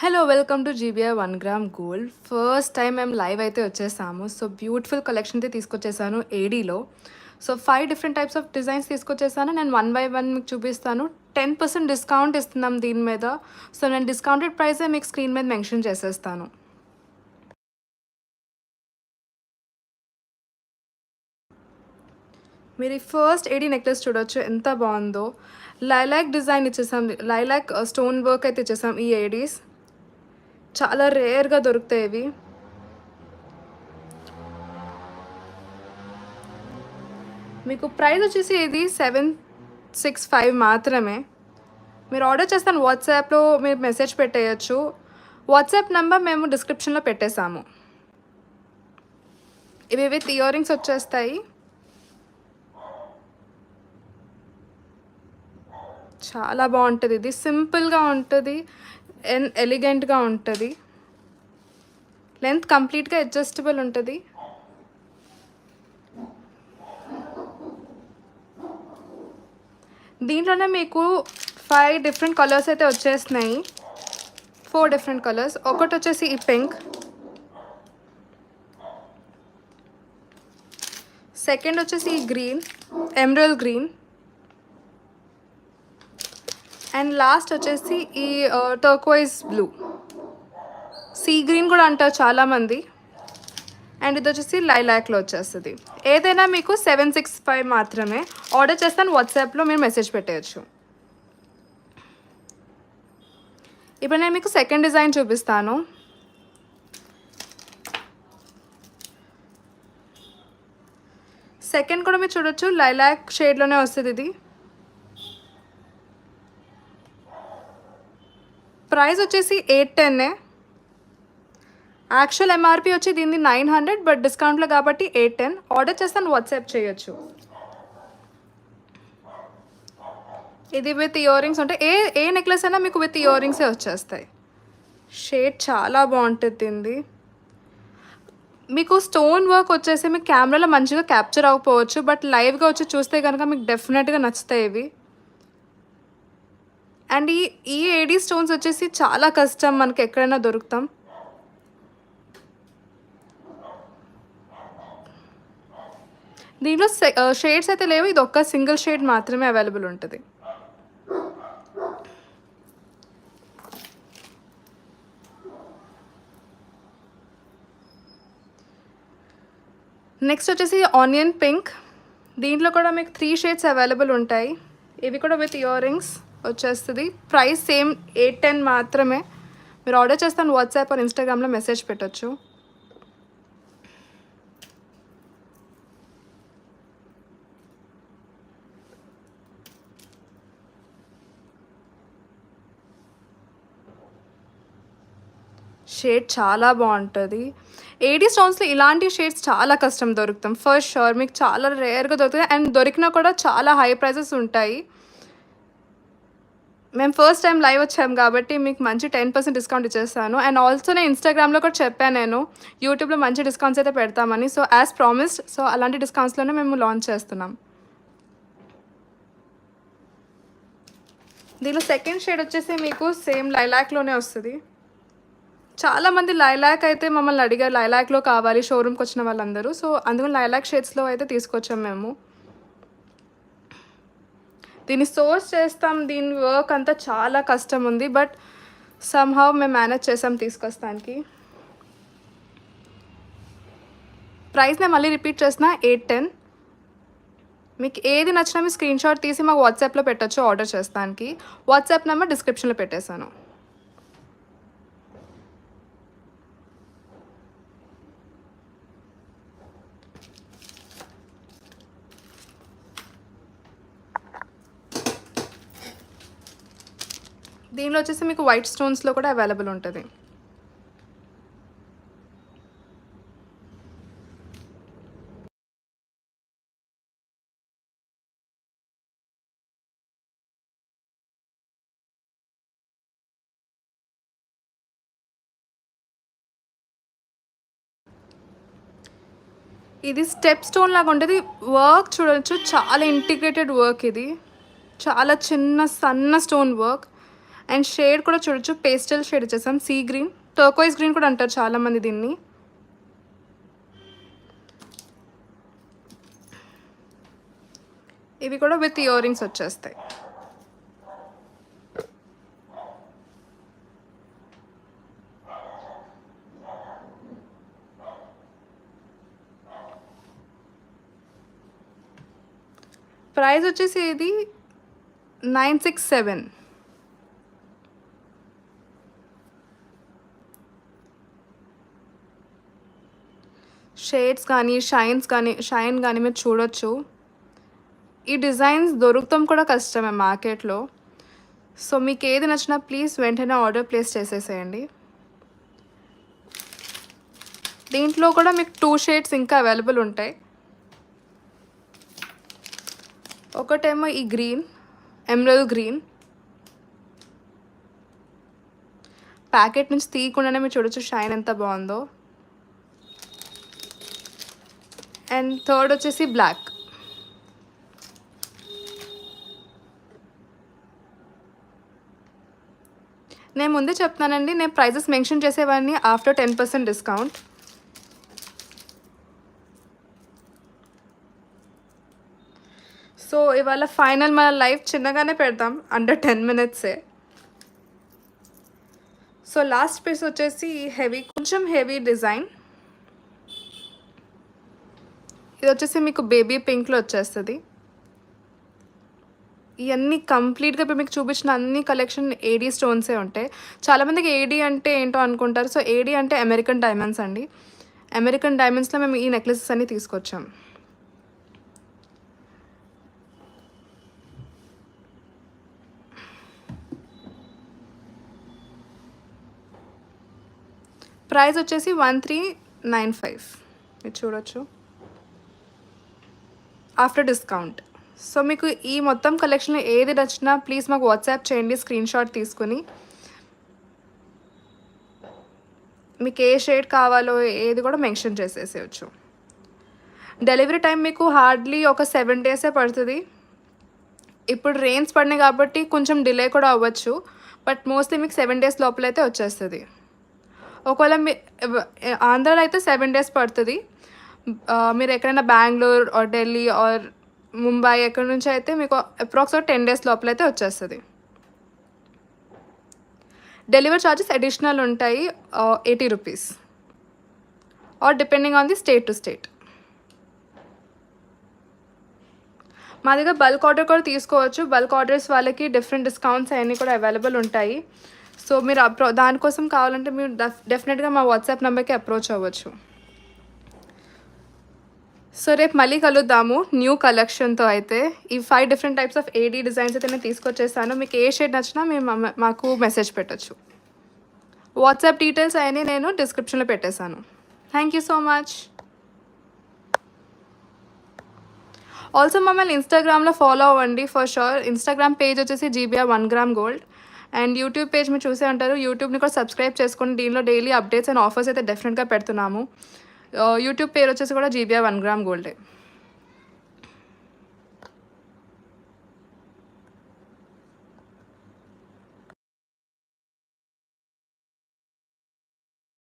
Hello welcome to GBI 1 gram gold. First time మేము live అయితే వచ్చేసాము. సో బ్యూటిఫుల్ కలెక్షన్ అయితే తీసుకొచ్చేసాను ఏడీలో. So 5 different types of designs తీసుకొచ్చేసాను. నేను 1 బై 1 మీకు చూపిస్తాను. 10% డిస్కౌంట్ ఇస్తున్నాం దీని మీద. సో నేను డిస్కౌంటెడ్ ప్రైసే మీకు స్క్రీన్ మీద మెన్షన్ చేసేస్తాను. మీరు ఈ ఫస్ట్ ఏడీ నెక్లెస్ చూడొచ్చు ఎంత బాగుందో. లైలాక్ డిజైన్ ఇచ్చేసాం, లైలాక్ స్టోన్ వర్క్ అయితే ఇచ్చేసాం. ఈ ఏడీస్ చాలా రేర్గా దొరుకుతాయి ఇవి. మీకు ప్రైస్ వచ్చేసి ఇది 765 మాత్రమే. మీరు ఆర్డర్ చేస్తాను వాట్సాప్లో మీరు మెసేజ్ పెట్టేయచ్చు. వాట్సాప్ నెంబర్ మేము డిస్క్రిప్షన్లో పెట్టేశాము. ఇవి విత్ ఇయర్ రింగ్స్ వచ్చేస్తాయి. చాలా బాగుంటుంది. ఇది సింపుల్గా ఉంటుంది అండ్ ఎలిగెంట్గా ఉంటుంది. లెంత్ కంప్లీట్గా అడ్జస్టబుల్ ఉంటుంది. దీంట్లోనే మీకు 5 డిఫరెంట్ కలర్స్ అయితే వచ్చేస్తున్నాయి. 4 డిఫరెంట్ కలర్స్. ఒకటి వచ్చేసి ఈ పింక్, సెకండ్ వచ్చేసి ఈ green, emerald green, and last వచ్చేసి ఈ టర్క్వైజ్ బ్లూ, సీ గ్రీన్ కూడా అంటారు చాలామంది. అండ్ ఇది వచ్చేసి లైలాక్లో వచ్చేస్తుంది. ఏదైనా మీకు 765 మాత్రమే. ఆర్డర్ చేస్తాను వాట్సాప్లో మీరు మెసేజ్ పెట్టేయచ్చు. ఇప్పుడు నేను మీకు సెకండ్ డిజైన్ చూపిస్తాను. సెకండ్ కూడా మీరు చూడొచ్చు, లైలాక్ షేడ్లోనే వస్తుంది ఇది. ప్రైస్ వచ్చేసి 810. యాక్చువల్ ఎంఆర్పి వచ్చి దీన్ని 900, బట్ డిస్కౌంట్లో కాబట్టి 810. ఆర్డర్ చేస్తాను వాట్సాప్ చేయొచ్చు. ఇది విత్ ఇయర్ రింగ్స్ ఉంటాయి. ఏ నెక్లెస్ అయినా మీకు విత్ ఇయర్ రింగ్సే వచ్చేస్తాయి. షేడ్ చాలా బాగుంటుంది దీనిది. మీకు స్టోన్ వర్క్ వచ్చేసి మీకు కెమెరాలో మంచిగా క్యాప్చర్ అవ్వకపోవచ్చు, బట్ లైవ్గా వచ్చి చూస్తే కనుక మీకు డెఫినెట్గా నచ్చుతాయి ఇవి. అండ్ ఈ ఏడీ స్టోన్స్ వచ్చేసి చాలా కష్టం మనకి ఎక్కడైనా దొరుకుతాం. దీంట్లో షేడ్స్ అయితే లేవు. ఇది ఒక్క సింగిల్ షేడ్ మాత్రమే అవైలబుల్ ఉంటుంది. నెక్స్ట్ వచ్చేసి ఆనియన్ పింక్. దీంట్లో కూడా మీకు 3 షేడ్స్ అవైలబుల్ ఉంటాయి. ఇవి కూడా విత్ ఇయర్ రింగ్స్ వచ్చేస్తుంది. ప్రైస్ సేమ్ 810 మాత్రమే. మీరు ఆర్డర్ చేస్తాను వాట్సాప్ ఆర్ ఇన్స్టాగ్రామ్లో మెసేజ్ పెట్టచ్చు. షేడ్ చాలా బాగుంటుంది. ఏడీ స్టోన్స్లో ఇలాంటి షేడ్స్ చాలా కష్టం దొరుకుతాం. ఫస్ట్ షూర్ మీకు చాలా రేర్గా దొరుకుతాయి. అండ్ దొరికినా కూడా చాలా హై ప్రైసెస్ ఉంటాయి. మేము ఫస్ట్ టైం లైవ్ వచ్చాము కాబట్టి మీకు మంచి 10% డిస్కౌంట్ ఇచ్చేస్తాను. అండ్ ఆల్సో నేను ఇన్స్టాగ్రామ్లో కూడా చెప్పాను, నేను యూట్యూబ్లో మంచి డిస్కౌంట్స్ అయితే పెడతామని. సో యాజ్ ప్రామిస్డ్, సో అలాంటి డిస్కౌంట్స్లోనే మేము లాంచ్ చేస్తున్నాం. దీనిలో సెకండ్ షేడ్ వచ్చేసి మీకు సేమ్ లైలాక్లోనే వస్తుంది. చాలామంది లైలాక్ అయితే మమ్మల్ని అడిగారు, లైలాక్లో కావాలి షోరూమ్కి వచ్చిన వాళ్ళందరూ. సో అందుకని లైలాక్ షేడ్స్లో అయితే తీసుకొచ్చాం మేము. దీన్ని సోర్స్ చేస్తాం. దీని వర్క్ అంతా చాలా కష్టం ఉంది, బట్ సమ్హౌ మేము మేనేజ్ చేసాం తీసుకొస్తానికి. ప్రైస్ నేను మళ్ళీ రిపీట్ చేసిన 810. మీకు ఏది నచ్చినా మీ స్క్రీన్ షాట్ తీసి మాకు వాట్సాప్లో పెట్టచ్చు ఆర్డర్ చేస్తానికి. వాట్సాప్ నెంబర్ డిస్క్రిప్షన్లో పెట్టేశాను. దీనిలో వచ్చేసి మీకు వైట్ స్టోన్స్లో కూడా అవైలబుల్ ఉంటుంది. ఇది స్టెప్ స్టోన్ లాగా ఉంటుంది. వర్క్ చూడవచ్చు, చాలా ఇంటిగ్రేటెడ్ వర్క్. ఇది చాలా చిన్న సన్న స్టోన్ వర్క్. అండ్ షేడ్ కూడా చూడొచ్చు, పేస్టల్ షేడ్ ఇచ్చేసాం, సీ గ్రీన్, టర్కోయిస్ గ్రీన్ కూడా అంటారు చాలామంది దీన్ని. ఇవి కూడా విత్ ఇయర్ రింగ్స్ వచ్చేస్తాయి. ప్రైస్ వచ్చేసి ఇది 967. షేడ్స్ కానీ షైన్ కానీ మీరు చూడొచ్చు. ఈ డిజైన్స్ దొరుకుతాం కూడా కష్టమే మార్కెట్లో. సో మీకు ఏది నచ్చినా ప్లీజ్ వెంటనే ఆర్డర్ ప్లేస్ చేసేసేయండి. దీంట్లో కూడా మీకు 2 షేడ్స్ ఇంకా అవైలబుల్ ఉంటాయి. ఒకటేమో ఈ గ్రీన్, ఎమరల్డ్ గ్రీన్. ప్యాకెట్ నుంచి తీయకుండానే మీరు చూడొచ్చు షైన్ ఎంత బాగుందో. అండ్ థర్డ్ వచ్చేసి బ్లాక్. నేను ముందే చెప్తానండి, నేను ప్రైజెస్ మెన్షన్ చేసేవాడిని ఆఫ్టర్ 10% డిస్కౌంట్. సో ఇవాళ ఫైనల్ మన లైఫ్ చిన్నగానే పెడతాం, అండర్ 10 minutesే. సో లాస్ట్ పీస్ వచ్చేసి కొంచెం హెవీ డిజైన్. ఇది వచ్చేసి మీకు బేబీ పింక్లో వచ్చేస్తుంది. ఇవన్నీ కంప్లీట్గా ఇప్పుడు మీకు చూపించిన అన్ని కలెక్షన్ ఏడీ స్టోన్సే ఉంటాయి. చాలామందికి ఏడీ అంటే ఏంటో అనుకుంటారు. సో ఏడీ అంటే అమెరికన్ డైమండ్స్ అండి. అమెరికన్ డైమండ్స్లో మేము ఈ నెక్లెసెస్ అన్ని తీసుకొచ్చాం. ప్రైస్ వచ్చేసి 1395 మీరు చూడొచ్చు ఆఫ్టర్ డిస్కౌంట్. సో మీకు ఈ మొత్తం కలెక్షన్లో ఏది నచ్చినా ప్లీజ్ మాకు వాట్సాప్ చేయండి స్క్రీన్ షాట్ తీసుకుని. మీకు ఏ షేడ్ కావాలో ఏది కూడా మెన్షన్ చేసేసేయచ్చు. డెలివరీ టైం మీకు హార్డ్లీ ఒక 7 days పడుతుంది. ఇప్పుడు రెయిన్స్ పడినాయి కాబట్టి కొంచెం డిలే కూడా అవ్వచ్చు, బట్ మోస్ట్లీ మీకు 7 days లోపలైతే వచ్చేస్తుంది. ఒకవేళ ఆంధ్రాలో అయితే 7 days పడుతుంది. మీరు ఎక్కడైనా బెంగళూరు ఆర్ ఢిల్లీ ఆర్ ముంబై ఎక్కడి నుంచి అయితే మీకు అప్రాక్సిమేట్ 10 days లోపలైతే వచ్చేస్తుంది. డెలివరీ ఛార్జెస్ అడిషనల్ ఉంటాయి, 80 rupees, or depending on the state to state. మా దగ్గర బల్క్ ఆర్డర్ కూడా తీసుకోవచ్చు. బల్క్ ఆర్డర్స్ వాళ్ళకి డిఫరెంట్ డిస్కౌంట్స్ అవన్నీ కూడా అవైలబుల్ ఉంటాయి. సో మీరు దానికోసం కావాలంటే మీరు డెఫినెట్గా మా వాట్సాప్ నెంబర్కి అప్రోచ్ అవ్వచ్చు. సో రేపు మళ్ళీ కలుద్దాము న్యూ కలెక్షన్తో. అయితే ఈ 5 different types of AD designs అయితే నేను తీసుకొచ్చేస్తాను. మీకు ఏ షేడ్ నచ్చినా మీరు మాకు మెసేజ్ పెట్టచ్చు. వాట్సాప్ డీటెయిల్స్ అవన్నీ నేను డిస్క్రిప్షన్లో పెట్టేశాను. Thank you so much. Also మమ్మల్ని ఇన్స్టాగ్రామ్లో ఫాలో అవ్వండి ఫర్ షూర్. ఇన్స్టాగ్రామ్ పేజ్ వచ్చేసి GBR 1 gram gold. And YouTube page మీరు చూసే ఉంటారు. యూట్యూబ్ని కూడా సబ్స్క్రైబ్ చేసుకోండి. దీనిలో డైలీ అప్డేట్స్ అండ్ ఆఫర్స్ అయితే డెఫినెట్గా పెడుతున్నాము. యూట్యూబ్ పేరు వచ్చేసి కూడా GBR 1 gram gold.